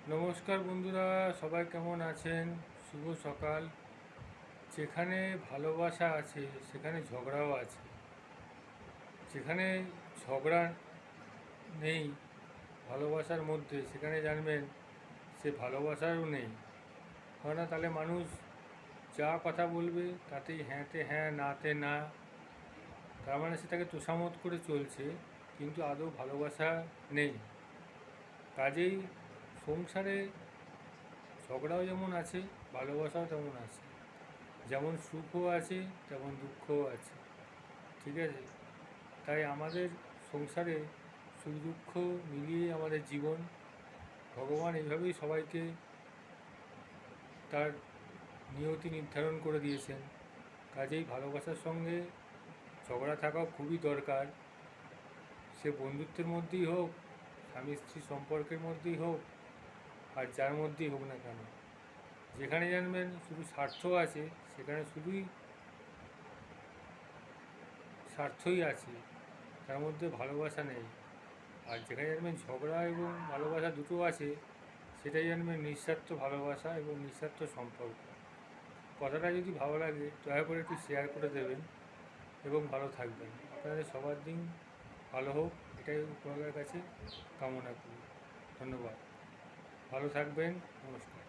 নমস্কার বন্ধুরা, সবাই কেমন আছেন? শুভ সকাল। যেখানে ভালোবাসা আছে সেখানে ঝগড়াও আছে। যেখানে ঝগড়া নেই ভালোবাসার মধ্যে, সেখানে জানবেন সে ভালোবাসারও নেই। কেননা তাহলে মানুষ যা কথা বলবে তাতেই হ্যাঁতে হ্যাঁ, নাতে না। তার মানে সে তাকে তোষামোদ করে চলছে, কিন্তু আদৌ ভালোবাসা নেই। কাজেই সংসারে ঝগড়াও যেমন আছে, ভালোবাসাও তেমন আছে। যেমন সুখও আছে তেমন দুঃখও আছে। ঠিক আছে? তাই আমাদের সংসারে সুখ দুঃখ মিলিয়ে আমাদের জীবন। ভগবান এইভাবেই সবাইকে তার নিয়তি নির্ধারণ করে দিয়েছেন। কাজেই ভালোবাসার সঙ্গে ঝগড়া থাকাও খুবই দরকার। সে বন্ধুত্বের মধ্যেই হোক, স্বামী স্ত্রী সম্পর্কের মধ্যেই হোক, আর যার মধ্যেই হোক না কেন। যেখানে জানবেন শুধু স্বার্থ আছে সেখানে শুধুই স্বার্থই আছে, তার মধ্যে ভালোবাসা নেই। আর যেখানে জানবেন ঝগড়া এবং ভালোবাসা দুটো আছে, সেটাই জানবেন নিঃস্বার্থ ভালোবাসা এবং নিঃস্বার্থ সম্পর্ক। কথাটা যদি ভালো লাগে দয়া করে একটু শেয়ার করে দেবেন এবং ভালো থাকবেন। আপনাদের সবার দিন ভালো হোক, এটাই উপরওয়ালার কাছে কামনা করি। ধন্যবাদ। ভালো থাকবেন। নমস্কার।